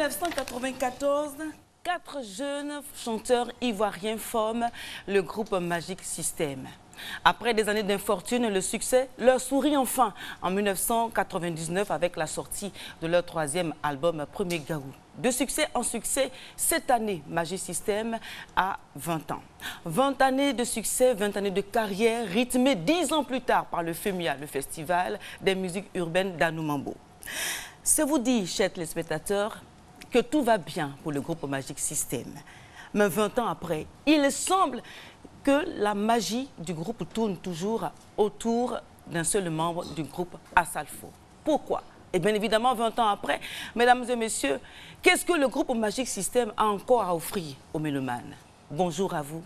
1994, 4 jeunes chanteurs ivoiriens forment le groupe Magic System. Après des années d'infortune, le succès leur sourit enfin en 1999 avec la sortie de leur 3e album Premier Gaou. De succès en succès, cette année, Magic System a 20 ans. 20 années de succès, 20 années de carrière, rythmées 10 ans plus tard par le FEMIA, le Festival des musiques urbaines d'Anoumambo. C'est vous dire, chers téléspectateurs, que tout va bien pour le groupe Magic System. Mais 20 ans après, il semble que la magie du groupe tourne toujours autour d'un seul membre du groupe, Asalfo. Pourquoi? Et bien évidemment, 20 ans après, mesdames et messieurs, qu'est-ce que le groupe Magic System a encore à offrir aux mélomanes? Bonjour à vous,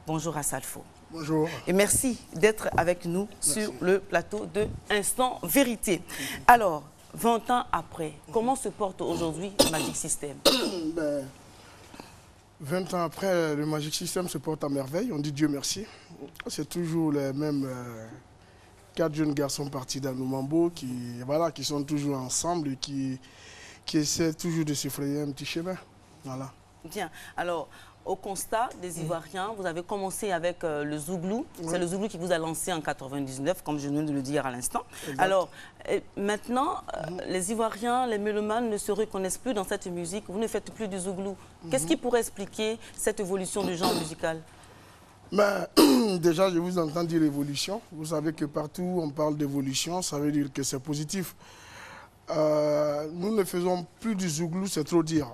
bonjour Asalfo. Bonjour. Et merci d'être avec nous sur le plateau de Instant Vérité. Alors, 20 ans après, comment se porte aujourd'hui Magic System? 20 ans après, le Magic System se porte à merveille, on dit Dieu merci. C'est toujours les mêmes 4 jeunes garçons partis d'Anoumambo qui sont toujours ensemble et qui essaient toujours de se frayer un petit chemin. Voilà. Bien, alors au constat des Ivoiriens, vous avez commencé avec le Zouglou. C'est le Zouglou qui vous a lancé en 99, comme je viens de le dire à l'instant. Alors maintenant, les Ivoiriens, les mélomanes ne se reconnaissent plus dans cette musique. Vous ne faites plus du Zouglou. Qu'est-ce qui pourrait expliquer cette évolution du genre musical? Déjà, je vous entends dire évolution. Vous savez que partout on parle d'évolution, ça veut dire que c'est positif. Nous ne faisons plus du Zouglou, c'est trop dire.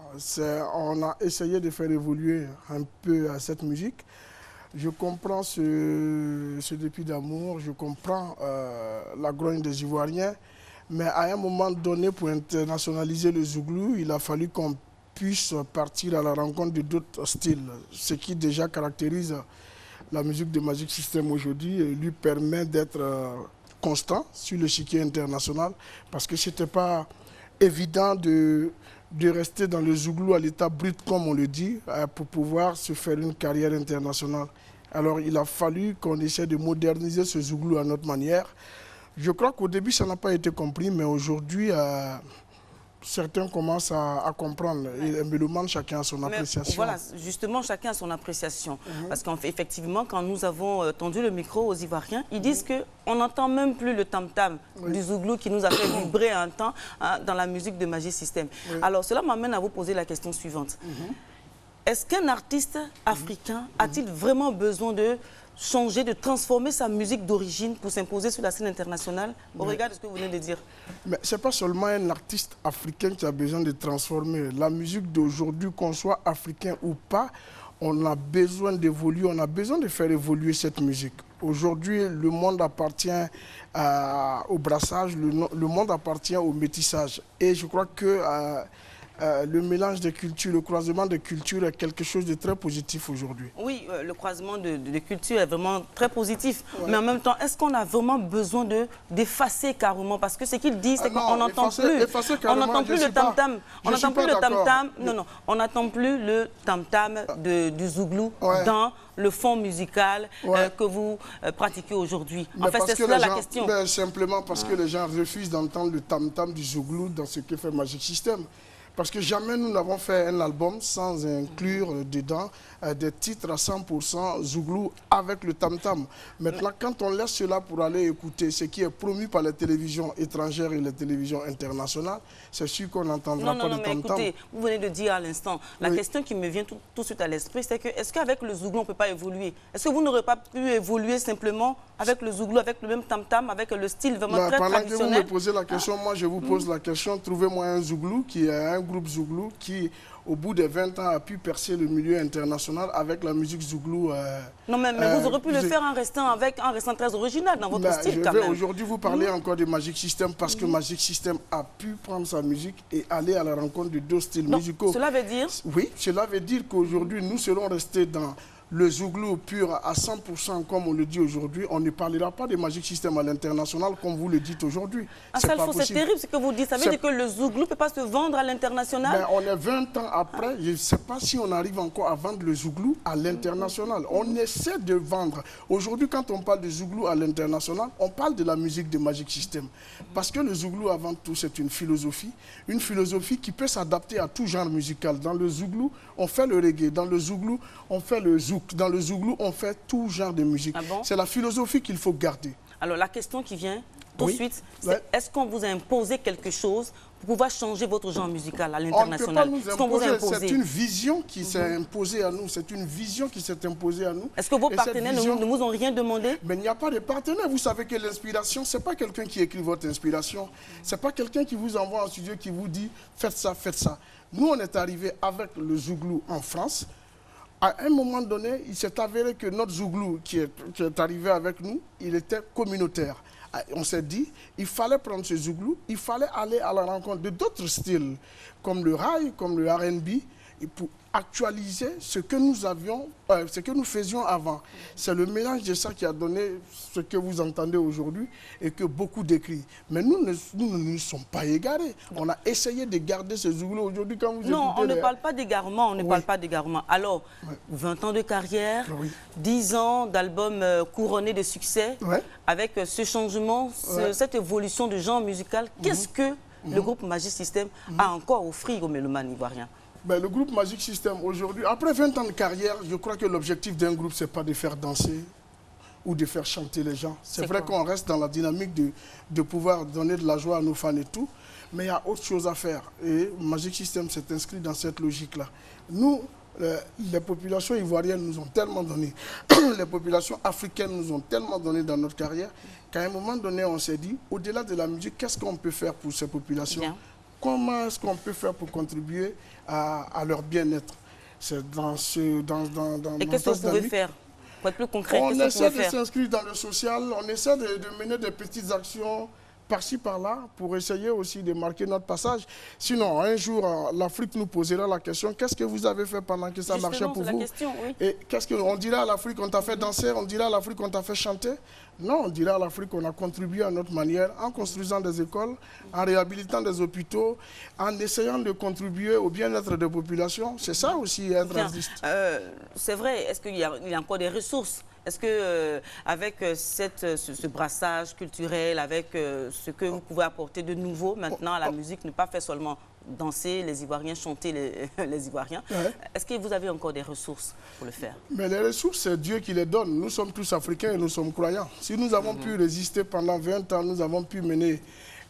On a essayé de faire évoluer un peu cette musique. Je comprends ce dépit d'amour, je comprends la grogne des Ivoiriens, mais à un moment donné, pour internationaliser le Zouglou, il a fallu qu'on puisse partir à la rencontre de d'autres styles. Ce qui déjà caractérise la musique de Magic System aujourd'hui et lui permet d'être constant sur le chiquier international, parce que ce n'était pas évident de rester dans le Zouglou à l'état brut, comme on le dit, pour pouvoir se faire une carrière internationale. Alors il a fallu qu'on essaie de moderniser ce Zouglou à notre manière. Je crois qu'au début, ça n'a pas été compris, mais aujourd'hui, certains commencent à comprendre. Et les mélomanes, chacun a son appréciation. Voilà, justement, chacun a son appréciation. Parce qu'effectivement, quand nous avons tendu le micro aux Ivoiriens, ils disent qu'on n'entend même plus le tam-tam du Zouglou qui nous a fait vibrer un temps dans la musique de Magic System. Alors, cela m'amène à vous poser la question suivante. Est-ce qu'un artiste africain a-t-il vraiment besoin de changer, de transformer sa musique d'origine pour s'imposer sur la scène internationale au regard de ce que vous venez de dire? Mais ce n'est pas seulement un artiste africain qui a besoin de transformer. La musique d'aujourd'hui, qu'on soit africain ou pas, on a besoin d'évoluer, on a besoin de faire évoluer cette musique. Aujourd'hui, le monde appartient au brassage, le monde appartient au métissage. Et je crois que le mélange des cultures, le croisement des cultures est quelque chose de très positif aujourd'hui. Oui, le croisement de cultures est vraiment très positif. Mais en même temps, est-ce qu'on a vraiment besoin d'effacer carrément? Parce que ce qu'ils disent, c'est qu'on n'entend plus. On n'entend plus le tam-tam. On n'entend plus le tam-tam. Non, on n'entend plus le tam-tam du Zouglou dans le fond musical que vous pratiquez aujourd'hui. En fait, c'est cela la question. Simplement parce que les gens refusent d'entendre le tam-tam du Zouglou dans ce que fait Magic System. Parce que jamais nous n'avons fait un album sans inclure dedans des titres à 100% Zouglou avec le tam-tam. Maintenant, quand on laisse cela pour aller écouter ce qui est promu par les télévisions étrangères et les télévisions internationales, c'est sûr qu'on n'entendra pas de tam-tam. Écoutez, vous venez de dire à l'instant, la question qui me vient tout de suite à l'esprit, c'est que est-ce qu'avec le Zouglou, on ne peut pas évoluer? Est-ce que vous n'aurez pas pu évoluer simplement avec le Zouglou, avec le même tam-tam, avec le style vraiment très traditionnel? Pendant que vous me posez la question, moi je vous pose la question, trouvez-moi un Zouglou qui est un groupe Zouglou qui, au bout de 20 ans, a pu percer le milieu international avec la musique Zouglou. Non, mais vous aurez pu le faire en restant très original dans votre style quand même. Je vais aujourd'hui vous parler encore de Magic System parce que Magic System a pu prendre sa musique et aller à la rencontre de deux styles musicaux. Cela veut dire? Oui, cela veut dire qu'aujourd'hui, nous serons restés dans le zouglou pur à 100%, comme on le dit aujourd'hui, on ne parlera pas de Magic System à l'international, comme vous le dites aujourd'hui. C'est terrible ce que vous dites. Ça veut dire que le zouglou ne peut pas se vendre à l'international? Ben, on est 20 ans après, je ne sais pas si on arrive encore à vendre le zouglou à l'international. On essaie de vendre. Aujourd'hui, quand on parle de zouglou à l'international, on parle de la musique de Magic System. Parce que le zouglou, avant tout, c'est une philosophie qui peut s'adapter à tout genre musical. Dans le zouglou, on fait le reggae. Dans le zouglou, on fait le zouk. Dans le zouglou, on fait tout genre de musique. Ah bon? C'est la philosophie qu'il faut garder. Alors, la question qui vient tout de suite, c'est est-ce qu'on vous a imposé quelque chose pour pouvoir changer votre genre musical à l'international? On ne peut pas nous imposer. C'est une vision qui s'est imposée à nous. C'est une vision qui s'est imposée à nous. Est-ce que vos partenaires ne vous ont rien demandé? Mais il n'y a pas de partenaire. Vous savez que l'inspiration, ce n'est pas quelqu'un qui écrit votre inspiration. Ce n'est pas quelqu'un qui vous envoie en studio qui vous dit « faites ça, faites ça ». Nous, on est arrivé avec le zouglou en France. À un moment donné, il s'est avéré que notre zouglou qui est arrivé avec nous, il était communautaire. On s'est dit, il fallait prendre ce zouglou, il fallait aller à la rencontre de d'autres styles, comme le rail, comme le R&B, pour actualiser ce que nous avions, ce que nous faisions avant. C'est le mélange de ça qui a donné ce que vous entendez aujourd'hui et que beaucoup décrivent. Mais nous ne nous sommes pas égarés. On a essayé de garder ce zouglou aujourd'hui quand vous Non, on ne parle pas d'égarement, on ne parle pas d'égarement. Alors, 20 ans de carrière, 10 ans d'albums couronnés de succès, avec ce changement, cette évolution de genre musical, qu'est-ce que le groupe Magic System a encore à offrir aux mélomanes ivoiriens? Ben, le groupe Magic System aujourd'hui, après 20 ans de carrière, je crois que l'objectif d'un groupe, ce n'est pas de faire danser ou de faire chanter les gens. C'est vrai qu'on reste dans la dynamique de pouvoir donner de la joie à nos fans et tout, mais il y a autre chose à faire. Et Magic System s'est inscrit dans cette logique-là. Nous, les populations ivoiriennes nous ont tellement donné, les populations africaines nous ont tellement donné dans notre carrière, qu'à un moment donné, on s'est dit, au-delà de la musique, qu'est-ce qu'on peut faire pour ces populations? Comment est-ce qu'on peut faire pour contribuer à leur bien-être? C'est dans ce... Et qu'est-ce que vous pouvez faire? Pour être plus concret, on essaie de s'inscrire dans le social, on essaie de mener des petites actions par-ci, par-là, pour essayer aussi de marquer notre passage. Sinon, un jour, l'Afrique nous posera la question, qu'est-ce que vous avez fait pendant que ça marchait pour vous? Et qu'est-ce qu'on dira à l'Afrique, on t'a fait danser, on dira à l'Afrique, on t'a fait chanter? Non, on dira à l'Afrique qu'on a contribué à notre manière en construisant des écoles, en réhabilitant des hôpitaux, en essayant de contribuer au bien-être des populations. C'est ça aussi être artiste. C'est vrai, est-ce qu'il y a encore des ressources? Est-ce que avec ce brassage culturel, avec ce que vous pouvez apporter de nouveau maintenant à la musique, ne pas faire seulement danser les Ivoiriens, chanter les Ivoiriens, est-ce que vous avez encore des ressources pour le faire? Mais les ressources, c'est Dieu qui les donne. Nous sommes tous africains et nous sommes croyants. Si nous avons pu résister pendant 20 ans, nous avons pu mener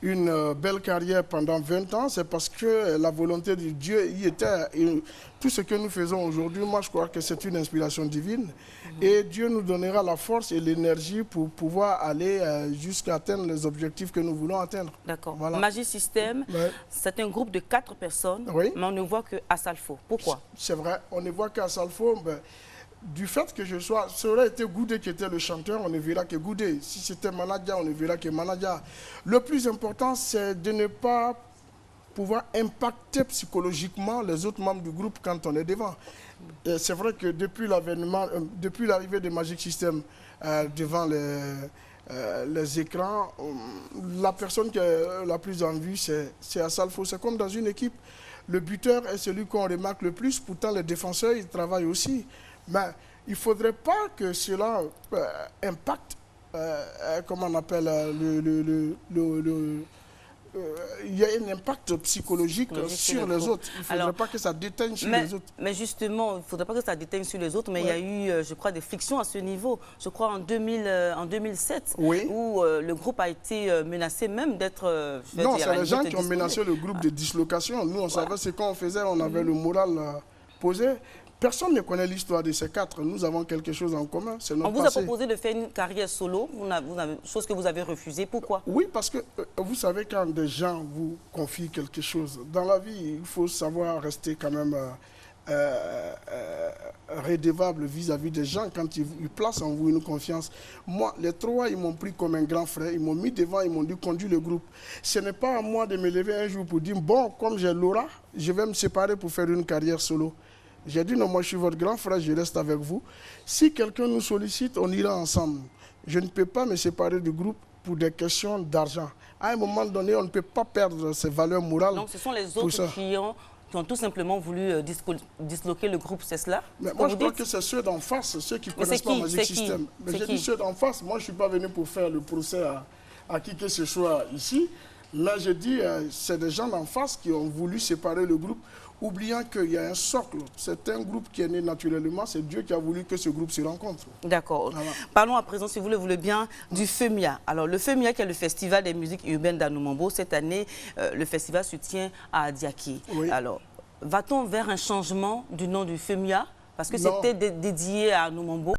une belle carrière pendant 20 ans, c'est parce que la volonté de Dieu y était. Et tout ce que nous faisons aujourd'hui, moi je crois que c'est une inspiration divine. Et Dieu nous donnera la force et l'énergie pour pouvoir aller jusqu'à atteindre les objectifs que nous voulons atteindre. D'accord. Voilà. Magic System, c'est un groupe de 4 personnes, mais on ne voit qu'à Salfo. Pourquoi? C'est vrai, on ne voit qu'à Salfo. Du fait que ça aurait été Goudé qui était le chanteur, on ne verra que Goudé. Si c'était Manadia, on ne verra que Manadia. Le plus important, c'est de ne pas pouvoir impacter psychologiquement les autres membres du groupe quand on est devant. C'est vrai que depuis l'arrivée de Magic System devant les écrans, la personne qui est la plus en vue, c'est Assalfo. C'est comme dans une équipe. Le buteur est celui qu'on remarque le plus, pourtant les défenseurs, ils travaillent aussi. Mais il ne faudrait pas que cela impacte, comment on appelle, il y a un impact psychologique sur les autres. Il ne faudrait pas que ça déteigne sur les autres. Mais justement, il ne faudrait pas que ça déteigne sur les autres, mais il y a eu, je crois, des frictions à ce niveau. Je crois en 2007, où le groupe a été menacé même d'être... non, c'est les gens qui ont menacé le groupe de dislocation. Nous, on savait ce qu'on faisait, on avait le moral posé. Personne ne connaît l'histoire de ces 4. Nous avons quelque chose en commun. On vous a proposé de faire une carrière solo, chose que vous avez refusée. Pourquoi? Oui, parce que vous savez, quand des gens vous confient quelque chose, dans la vie, il faut savoir rester quand même redevable vis-à-vis des gens quand ils placent en vous une confiance. Moi, les 3, ils m'ont pris comme un grand frère. Ils m'ont mis devant, ils m'ont dit conduis le groupe. Ce n'est pas à moi de me lever un jour pour dire, bon, comme j'ai l'aura, je vais me séparer pour faire une carrière solo. J'ai dit non, moi je suis votre grand frère, je reste avec vous. Si quelqu'un nous sollicite, on ira ensemble. Je ne peux pas me séparer du groupe pour des questions d'argent. À un moment donné, on ne peut pas perdre ses valeurs morales. Donc ce sont les autres qui ont tout simplement voulu disloquer le groupe, c'est cela? Mais moi je crois que c'est ceux d'en face, ceux qui ne connaissent pas Magic System. Mais j'ai dit ceux d'en face, moi je ne suis pas venu pour faire le procès à qui que ce soit ici. Mais je dis, c'est des gens d'en face qui ont voulu séparer le groupe, oubliant qu'il y a un socle. C'est un groupe qui est né naturellement, c'est Dieu qui a voulu que ce groupe se rencontre. D'accord. Voilà. Parlons à présent, si vous le voulez bien, du FEMIA. Alors, le FEMIA, qui est le Festival des musiques urbaines d'Anoumambo, cette année, le festival se tient à Adiaki. Oui. Alors, va-t-on vers un changement du nom du FEMIA? Parce que c'était dédié à Anoumambo.